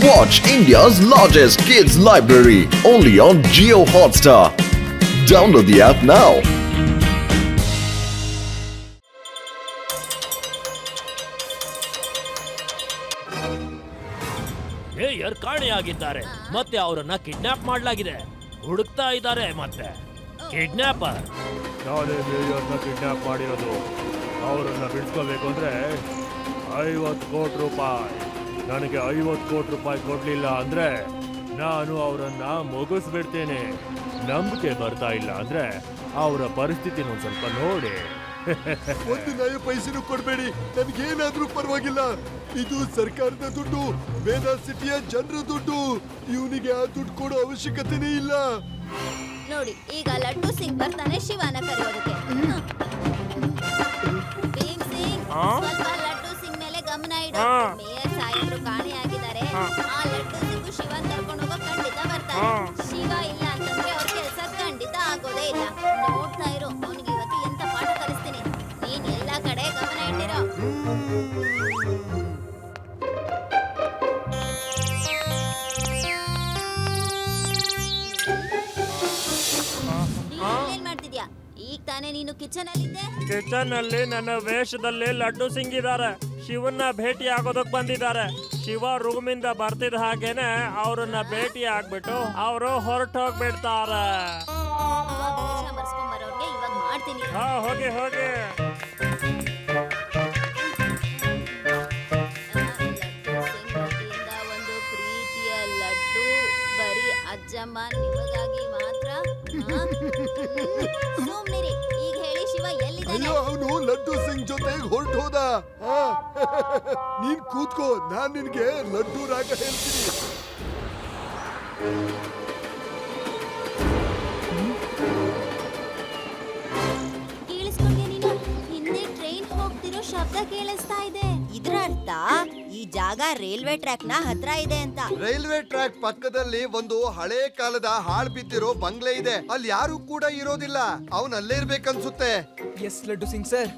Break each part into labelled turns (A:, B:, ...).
A: Watch India's largest kids library only on Jio Hotstar. Download the app now.
B: Mayor ಕಾಣೆಯಾಗಿದ್ದಾರೆ ಮತ್ತೆ ಅವರನ್ನ kidnap ಮಾಡಲಾಗಿದೆ. ಹುಡುಕ್ತಾ ಇದ್ದಾರೆ ಮತ್ತೆ ಕಿಡ್ನಾಪರ್.
C: ನಾನೇ ಮೇಯರ್ನ ಕಿಡ್ನಾಪ್ ಮಾಡಿರೋದು. ಅವರನ್ನ ಬಿಡಿಸ್ಕೋಬೇಕು ಅಂದ್ರೆ 50 ಕೋಟಿ ರೂಪಾಯಿ. ನನಗೆ 50 ಕೋಟಿ ರೂಪಾಯಿ ಕೊಡ್ಲಿಲ್ಲ ಅಂದ್ರೆ ನಾನು ಅವರನ್ನ ಮುಗಿಸ್ಬಿಡ್ತೇನೆ. ನಂಬಿಕೆ ಬರ್ತಾ ಇಲ್ಲ ಅಂದ್ರೆ ಅವರ ಪರಿಸ್ಥಿತಿನ ಒಂದ್ ಸ್ವಲ್ಪ ನೋಡಿ.
D: ಒಂದು ನಯ ಪೈಸೆನೂ ಕೊಡಬೇಡಿ, ನನಗೇನಾದ್ರೂ ಪರವಾಗಿಲ್ಲ. ಇದು ಸರ್ಕಾರದ ದುಡ್ಡು, ವೇದಾ ಸಿಟಿಯ ಜನರ ದುಡ್ಡು. ಇವನಿಗೆ ಆ ದುಡ್ಡು ಕೊಡೋ ಅವಶ್ಯಕತೆನೇ ಇಲ್ಲ.
E: ನೋಡಿ, ಈಗ ಲಡ್ಡು ಸಿಂಗ್ ಬರ್ತಾನೆ ಶಿವನ ಕರೆಯೋದಕ್ಕೆ. ಭೀಮ್ ಸಿಂಗ್, ಸ್ವಲ್ಪ ಲಡ್ಡು ಸಿಂಗ್ ಮೇಲೆ ಗಮನ ಇಡು. ಮೇಯರ್ ಸಾಹೇಬ್ರು ಕಾಣೆಯಾಗಿದ್ದಾರೆ. ಆ ಲಡ್ಡು ಸಿಂಗ್ ಶಿವನ್ ಕರ್ಕೊಂಡು ಹೋಗೋ ಖಂಡಿತ ಬರ್ತಾರೆ. ಶಿವ ಇಲ್ಲ ಅಂತಂದ್ರೆ ಅವ್ರ ಕೆಲಸ ಖಂಡಿತ ಆಗೋದೇ ಇಲ್ಲ. ನೋಡ್ತಾ ಇರು, ಅವನಿಗೆ ಇವತ್ತು ಎಂತ ಪಾಠ ಕಲಿಸ್ತೀನಿ. ನೀನ್ ಎಲ್ಲಾ ಕಡೆ ಗಮನ ಇಟ್ಟಿರೋ. ಏನ್ ಮಾಡ್ತಿದ್ಯಾ? ಈಗ ತಾನೇ ನೀನು ಕಿಚನ್ ಅಲ್ಲಿದ್ದೆ.
C: ಕಿಚನ್ ಅಲ್ಲಿ ನನ್ನ ವೇಷದಲ್ಲಿ ಲಡ್ಡು ಸಿಂಗ್ ಇದ್ದಾರೆ. ಶಿವನ್ನ ಭೇಟಿ ಆಗೋದಕ್ ಬಂದಿದ್ದಾರೆ. ಶಿವ ರೂಮಿಂದ ಬರ್ತಿದ ಹಾಗೇನೆ ಅವ್ರನ್ನ ಭೇಟಿ ಆಗ್ಬಿಟ್ಟು ಅವರು ಹೊರಟೋಗ್ಬಿಡ್ತಾರೆ.
E: ವೇಷ ಬರ್ಸ್ಕೊಂಡ್ ಬರೋರ್ಗೆ ಇವಾಗ ಮಾಡ್ತೀನಿ.
C: ಹೋಗಿ ಹೋಗಿ.
E: ಒಂದು ಪ್ರೀತಿಯ ಲಡ್ಡು ಬರೀ ಅಜ್ಜಮ್ಮ ನಿಮಗಾಗಿ ಮಾತ್ರ. ಸುಮ್ನಿರಿ, ಈಗ ಹೇಳಿ ಶಿವ ಎಲ್ಲಿದ್ದಾನೆ?
D: ಅಯ್ಯೋ, ಅವನು ಲಡ್ಡು ಸಿಂಗ್ ಜೊತೆಗೆ ಹೊರಟೋದ. ನೀನ್ ಕೂತ್ಕೋ, ನಾನ್ ನಿನ್ಗೆ ಲಡ್ಡು ರಾಗ ಹೇಳ್ತೀನಿ.
E: ಕೇಳಿಸ್ಕೊಂಡ್ಯಾ ನೀನು? ಹಿಂದೆ ಟ್ರೈನ್ ಹೋಗ್ತಿರೋ ಶಬ್ದ ಕೇಳಿಸ್ತಾ ಇದೆ. ಇದ್ರ ಅರ್ಥ ಈ ಜಾಗ ರೈಲ್ವೆ ಟ್ರ್ಯಾಕ್ ನ ಹತ್ರ ಇದೆ ಅಂತ.
D: ರೈಲ್ವೆ ಟ್ರ್ಯಾಕ್ ಪಕ್ಕದಲ್ಲಿ ಒಂದು ಹಳೆ ಕಾಲದ ಹಾಳ್ ಬಿದ್ದಿರೋ ಬಂಗ್ಲೆ ಇದೆ. ಅಲ್ಲಿ ಯಾರು ಕೂಡ ಇರೋದಿಲ್ಲ. ಅವನ್ ಅಲ್ಲೇ ಇರ್ಬೇಕನ್ಸುತ್ತೆ.
F: ಎಸ್ ಲಡ್ಡು ಸಿಂಗ್ ಸರ್,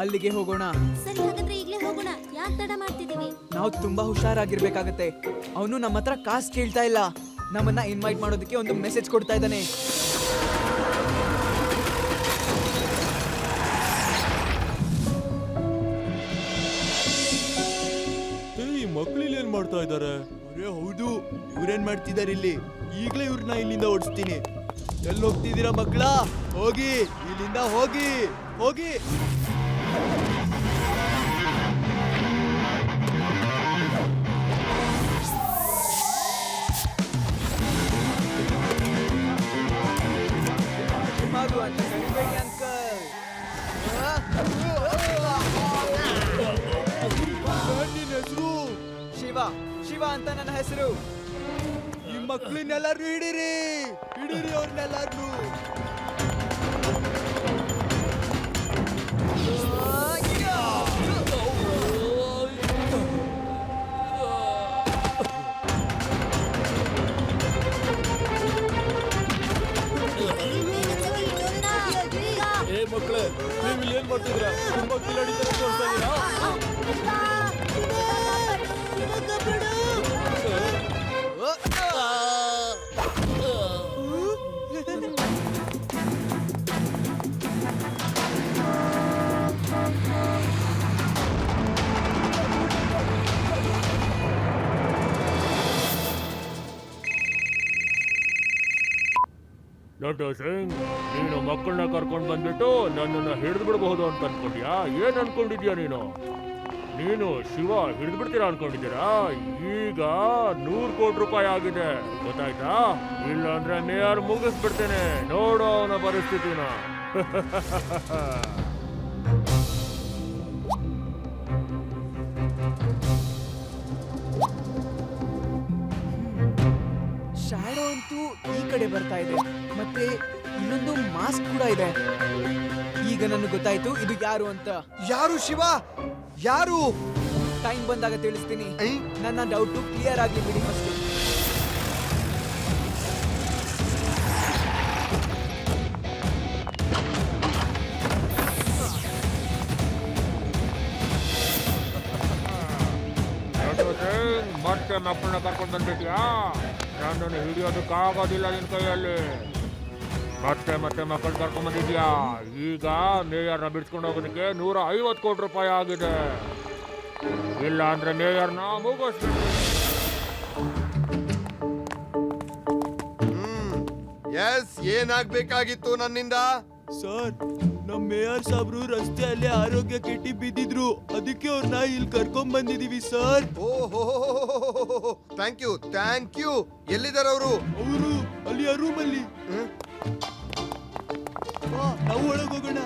F: ಅಲ್ಲಿಗೆ ಹೋಗೋಣ.
E: ಸರಿ, ಹಾಗಾದ್ರೆ ಈಗ್ಲೇ ಹೋಗೋಣ. ಯಾಕೆ ತಡ ಮಾಡ್ತಿದೀವಿ?
F: ನಾವು ತುಂಬಾ ಹುಷಾರಾಗಿರ್ಬೇಕಾಗತ್ತೆ. ಅವನು ನಮ್ಮ ಹತ್ರ ಕಾಸು ಕೇಳ್ತಾ ಇಲ್ಲ, ನಮ್ಮನ್ನ ಇನ್ವೈಟ್ ಮಾಡೋದಕ್ಕೆ ಒಂದು ಮೆಸೇಜ್ ಕೊಡ್ತಾ ಇದ್ದಾನೆ.
C: ಮಕ್ಳು ಇಲ್ಲಿ ಏನ್ ಮಾಡ್ತಾ ಇದ್ದಾರೆ?
G: ಹೌದು, ಇವ್ರೇನ್ ಮಾಡ್ತಿದ್ದಾರೆ ಇಲ್ಲಿ? ಈಗ್ಲೇ ಇವ್ರನ್ನ ಇಲ್ಲಿಂದ ಓಡಿಸ್ತೀನಿ. ಎಲ್ಲಿ ಹೋಗ್ತಿದ್ದೀರಾ ಮಕ್ಕಳ? ಹೋಗಿ ಇಲ್ಲಿಂದ, ಹೋಗಿ ಹೋಗಿ. ನಿನ್ನ ಹೆಸರು?
F: ಶಿವ ಅಂತ ನನ್ನ ಹೆಸರು.
G: ಈ ಮಕ್ಳನ್ನೆಲ್ಲಾರು ಹಿಡೀರಿ, ಹಿಡೀರಿ ಅವ್ರನ್ನೆಲ್ಲಾರು.
C: ಮಕ್ಕಳೇ, ನೀವು ಇಲ್ಲಿ ಏನ್ ಮಾಡ್ತಿದ್ರ? ತುಂಬಾ ಕಿಲಾಡಿ ತರ ತೋರಿಸ್ತಾ ಇದೀರಾ? ಲಡ್ಡು ಸಿಂಗ್, ನೀನು ಮಕ್ಕಳನ್ನ ಕರ್ಕೊಂಡು ಬಂದ್ಬಿಟ್ಟು ನನ್ನನ್ನು ಹಿಡಿದು ಬಿಡಬಹುದು ಅಂತ ಅನ್ಕೊಂಡ್ಯಾ? ಏನ್ ಅನ್ಕೊಂಡಿದ್ಯಾ ನೀನು? ನೀನು ಶಿವ ಹಿಡಿದು ಬಿಡ್ತೀರಾ ಅನ್ಕೊಂಡಿದ್ದೀರಾ? ಈಗ 100 ಕೋಟಿ ರೂಪಾಯಿ ಆಗಿದೆ, ಗೊತ್ತಾಯ್ತಾ? ಇಲ್ಲ ಅಂದ್ರೆ ಮೇಯರ್ ಮುಗಿಸ್ಬಿಡ್ತೇನೆ. ನೋಡೋ ಅವನ ಪರಿಸ್ಥಿತಿನ.
F: ಶ್ಯಾಡೋ ಅಂತೂ ಈ ಕಡೆ ಬರ್ತಾ ಇದೆ, ಮತ್ತೆ ಇನ್ನೊಂದು ಮಾಸ್ಕ್ ಕೂಡ ಇದೆ. ಈಗ ನನಗೆ ಗೊತ್ತಾಯ್ತು ಇದು ಯಾರು ಅಂತ.
D: ಯಾರು ಶಿವ? ಯಾರು?
F: ಟೈಮ್ ಬಂದಾಗ ತಿಳಿಸ್ತೀನಿ. ನನ್ನ ಡೌಟ್ ಕ್ಲಿಯರ್ ಆಗ್ಲಿ ಬಿಡಿ ಫಸ್ಟ್.
C: ಮತ್ತೆ ಮಕ್ಕಳನ್ನ ಕರ್ಕೊಂಡು ಬಂದ್ಬಿಟ್ಯಾ? ನನ್ನನ್ನು ಹಿಡಿಯೋದಕ್ಕಾಗೋದಿಲ್ಲ ನಿನ್ನ ಕೈಯಲ್ಲಿ. ಮತ್ತೆ ಮತ್ತೆ ಮಕ್ಕಳು ಕರ್ಕೊಂಡ್ ಬಂದಿದ್ಯಾ? ಈಗ ಮೇಯರ್ನ ಬಿಡಿಸ್ಕೊಂಡು ಹೋಗೋದಕ್ಕೆ 150 ಕೋಟಿ ರೂಪಾಯಿ ಆಗಿದೆ. ಇಲ್ಲ ಅಂದ್ರೆ ಮೇಯರ್ನ ಮುಗಿಸ್ಬಿಟ್ಟು.
D: ಎಸ್, ಏನಾಗ್ಬೇಕಾಗಿತ್ತು ನನ್ನಿಂದ?
G: ಸರ್, ನಮ್ ಮೇಯರ್ ಸಾಬ್ರು ರಸ್ತೆಯಲ್ಲಿ ಆರೋಗ್ಯ ಕೆಟ್ಟಿ ಬಿದ್ದಿದ್ರು, ಅದಕ್ಕೆ ಅವ್ರನ್ನ ಇಲ್ಲಿ ಕರ್ಕೊಂಡ್ ಬಂದಿದೀವಿ ಸರ್.
D: ಓಹೋ, ಥ್ಯಾಂಕ್ ಯು. ಎಲ್ಲಿದ್ದಾರೆ ಅವರು?
G: ಅವರು ಅಲ್ಲಿ ಆ ರೂಮ್ ಅಲ್ಲಿ. ನಾವು ಒಳಗ್ ಹೋಗೋಣ.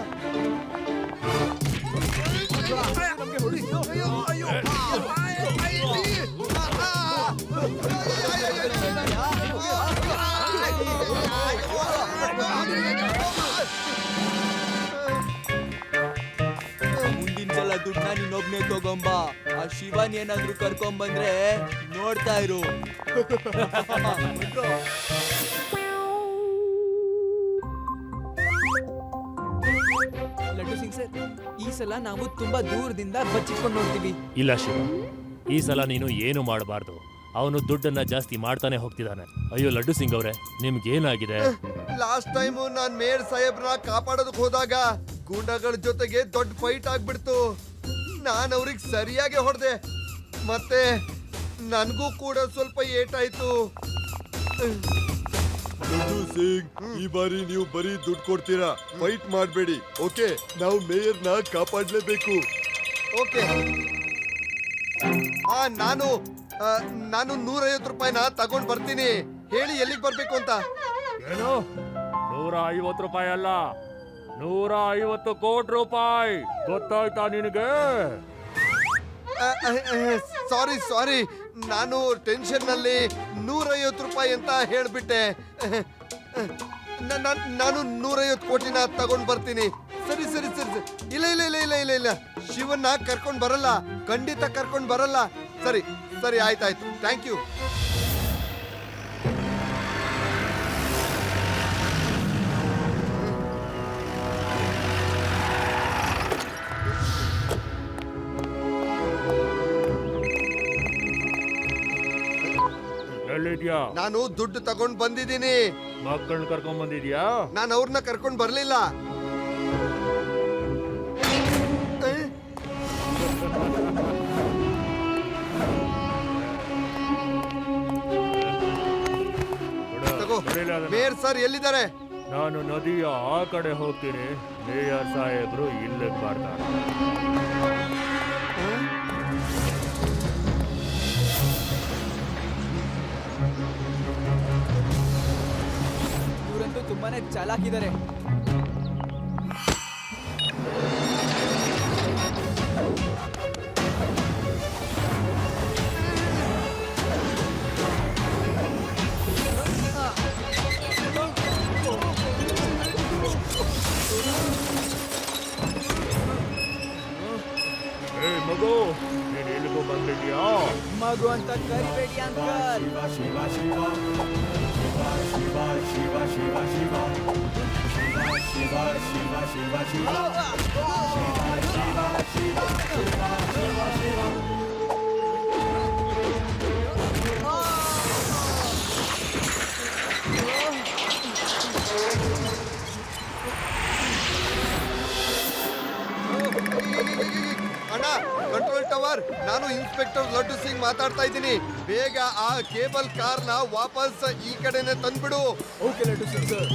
G: ಮುಂದಿನ ಸಲ ದುಡ್ಡನ್ನ ನೀನೊಬ್ನೇ ತಗೊಂಬ. ಆ ಶಿವನ್ ಏನಾದ್ರು ಕರ್ಕೊಂಡ್ ಬಂದ್ರೆ ನೋಡ್ತಾ ಇರು.
F: ಲಡ್ಡು ಸಿಂಗ್ ಸರ್, ಈ ಸಲ ನಾವು ತುಂಬಾ ದೂರದಿಂದ ಬಚ್ಚಿಟ್ಕೊಂಡು ನೋಡ್ತೀವಿ.
B: ಇಲ್ಲ ಶಿವ, ಈ ಸಲ ನೀನು ಏನು ಮಾಡಬಾರ್ದು. ಅವನು ದುಡ್ಡನ್ನ ಜಾಸ್ತಿ ಮಾಡ್ತಾನೆ ಹೋಗ್ತಿದ್ದಾನೆ. ಅಯ್ಯೋ ಲಡ್ಡು ಸಿಂಗ್ ಅವರೇ, ನಿಮ್ಗೇನಾಗಿದೆ?
D: ಲಾಸ್ಟ್ ಟೈಮ್ ನಾನ್ ಮೇಯರ್ ಸಾಹೇಬ್ರನ್ನ ಕಾಪಾಡೋದಕ್ ಹೋದಾಗ ಗೂಂಡಾಗಳ ಜೊತೆಗೆ ದೊಡ್ಡ ಫೈಟ್ ಆಗ್ಬಿಡ್ತು. ನಾನ್ ಅವ್ರಿಗೆ ಸರಿಯಾಗಿ ಹೊಡೆದೆ, ಮತ್ತೆ ನನ್ಗೂ ಕೂಡ ಸ್ವಲ್ಪ ಏಟಾಯ್ತು. ಸಿಂಗ್, ಈ ಬಾರಿ ನೀವು ಬರೀ ದುಡ್ಡು ಕೊಡ್ತೀರಾ, ಫೈಟ್ ಮಾಡಬೇಡಿ. ಓಕೆ, ನಾವು ಮೇಯರ್ನ ಕಾಪಾಡಲೇಬೇಕು. ಓಕೆ. ನಾನು 150 ರೂಪಾಯಿನ ತಗೊಂಡ್ ಬರ್ತೀನಿ. ಹೇಳಿ ಎಲ್ಲಿಗೆ ಬರ್ಬೇಕು ಅಂತ.
C: ಏನು? 150 ರೂಪಾಯಿ ಅಲ್ಲ, 150 ಕೋಟಿ ರೂಪಾಯಿ. ಗೊತ್ತಾಯ್ತಾ ನಿನಗೆ?
D: ಸಾರಿ, ನಾನು ಟೆನ್ಷನ್ ನಲ್ಲಿ 150 ರೂಪಾಯಿ ಅಂತ ಹೇಳ್ಬಿಟ್ಟೆ. ನಾನು 150 ಕೋಟಿನ ತಗೊಂಡ್ ಬರ್ತೀನಿ. ಸರಿ. ಇಲ್ಲ, ಶಿವನ್ನ ಕರ್ಕೊಂಡ್ ಬರಲ್ಲ, ಖಂಡಿತ ಕರ್ಕೊಂಡ್ ಬರಲ್ಲ. ಸರಿ, ಆಯ್ತಾಯ್ತು. Thank you.
C: ಎಲ್ಲಿದ್ಯಾ?
D: ನಾನು ದುಡ್ಡು ತಗೊಂಡ್ ಬಂದಿದ್ದೀನಿ.
C: ಮಕ್ಕಳನ್ನ ಕರ್ಕೊಂಡ್ ಬಂದಿದ್ಯಾ?
D: ನಾನು ಅವ್ರನ್ನ ಕರ್ಕೊಂಡ್ ಬರ್ಲಿಲ್ಲ. ತಗೋ. ಮೇಯರ್ ಸರ್ ಎಲ್ಲಿದ್ದಾರೆ?
C: ನಾನು ನದಿಯ ಆ ಕಡೆ ಹೋಗ್ತೀನಿ. ಮೇಯರ್ ಸಾಹೇಬ್ರು ಇಲ್ಲಿಗೆ ಬರ್ತಾರೆ.
F: ಇವರಂತೂ ತುಂಬಾನೇ ಚಾಲಾಕಿದ್ದಾರೆ.
C: ಮಗು, ನೀನ್ ಎಲ್ಲಿಗೂ ಬಂದಿದ್ಯಾ?
F: ಮಗು ಅಂತ ಕರಿಬೇಡಿ ಅಂಕಲ್.
D: ಅಣ್ಣ, ಕಂಟ್ರೋಲ್ ಟವರ್, ನಾನು ಇನ್ಸ್ಪೆಕ್ಟರ್ ಲಡ್ಡು ಸಿಂಗ್ ಮಾತಾಡ್ತಾ ಇದ್ದೀನಿ. ಬೇಗ ಆ ಕೇಬಲ್ ಕಾರ್ನ ವಾಪಸ್ ಈ ಕಡೆನೆ ತಂದ್ಬಿಡು.
F: Okay Laddu Singh sir.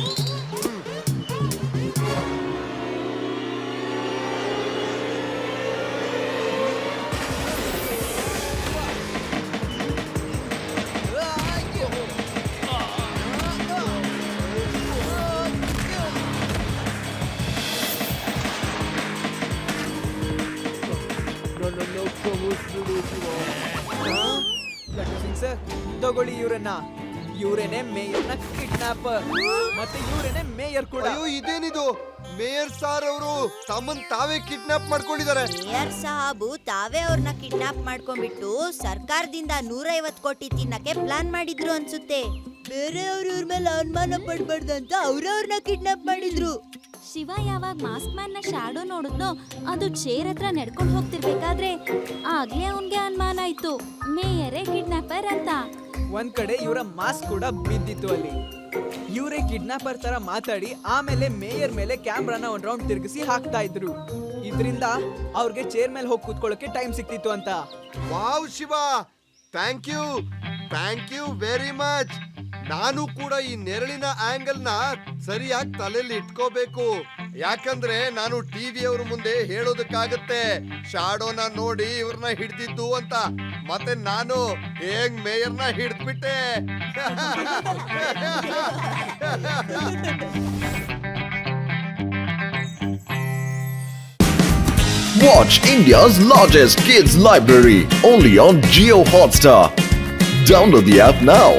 C: ನನ್ನನ್ನು ಕ್ಷಮಿಸ್ಬಿಡು ಶಿವ.
F: ಲಡ್ಡು ಸಿಂಗ್ ಸರ್, ತಗೊಳ್ಳಿ ಇವರನ್ನ. ಇವರೇನೆ ಮೇಯರ್ನ ಕಿಡ್ನಾಪರ್, ಮತ್ತೆ ಇವರೇನೆ ಮೇಯರ್ ಕೂಡ.
D: ಅಯ್ಯೋ, ಇದೇನಿದು? ಮೇಯರ್ ಸಾರ್ ಅವರು ತಮ್ಮನ್ ತಾವೇ ಕಿಡ್ನಾಪ್ ಮಾಡ್ಕೊಂಡಿದ್ದಾರೆ.
E: ಮೇಯರ್ ಸಾಹಬು ತಾವೇ ಅವ್ರನ್ನ ಕಿಡ್ನಾಪ್ ಮಾಡ್ಕೊಂಡ್ಬಿಟ್ಟು ಸರ್ಕಾರದಿಂದ 150 ಕೋಟಿ ತಿನ್ನಕ್ಕೆ ಪ್ಲಾನ್ ಮಾಡಿದ್ರು ಅನ್ಸುತ್ತೆ. ಬೇರೆಯವ್ರು ಇವ್ರ ಮೇಲೆ ಅನುಮಾನ ಪಡ್ಬಾರ್ದಂತ ಅವ್ರವ್ರನ್ನ ಕಿಡ್ನಾಪ್ ಮಾಡಿದ್ರು. ಶಿವ ಯಾವಾಗ ಮಾಸ್ಕ್ ಮ್ಯಾನ್ ನ ಶಾಡೋ ನೋಡಿದ್ನೋ ಅದು ಚೇರ್ ಹತ್ರ ನಡ್ಕೊಂಡು ಹೋಗ್ತಿರ್ಬೇಕಾದ್ರೆ ಆಗ್ಲೇ ಅವನ್ಗೆ ಅನುಮಾನ ಆಯ್ತು ಮೇಯರೇ ಕಿಡ್ನಾಪರ್ ಅಂತ.
F: ಒಂದ್ ಕಡೆ ಇವರ ಮಾಸ್ಕ್ ಕೂಡ ಬಿದ್ದಿತ್ತು ಅಲ್ಲಿ. ಇವರೇ ಕಿಡ್ನಾಪರ್ ತರ ಮಾತಾಡಿ ಆಮೇಲೆ ಮೇಯರ್ ಮೇಲೆ ಕ್ಯಾಮ್ರಾನ ಒಂದ್ ರೌಂಡ್ ತಿರುಗಿಸಿ ಹಾಕ್ತಾ ಇದ್ರು. ಇದರಿಂದ ಅವ್ರಿಗೆ ಚೇರ್ ಮೇಲೆ ಹೋಗಿ ಕೂತ್ಕೊಳ್ಳೋಕೆ ಟೈಮ್ ಸಿಕ್ತಿತ್ತು ಅಂತ.
D: Wow Shiva, thank you very much. ನಾನು ಕೂಡ ಈ ನೆರಳಿನ ಆಂಗಲ್ ನ ಸರಿಯಾಗಿ ತಲೆಯಲ್ಲಿ ಇಟ್ಕೋಬೇಕು, ಯಾಕಂದ್ರೆ ನಾನು ಟಿವಿ ಅವ್ರ ಮುಂದೆ ಹೇಳೋದಕ್ಕಾಗತ್ತೆ ಶಾಡೋನ ನೋಡಿ ಇವ್ರನ್ನ ಹಿಡ್ದಿದ್ದು ಅಂತ. ಮತ್ತೆ ನಾನು ಹೇಗ್ ಮೇಯರ್ನ ಹಿಡ್ದ್ಬಿಟ್ಟೆ.
A: Watch India's largest kids library only on Geo Hotstar. Download the app now.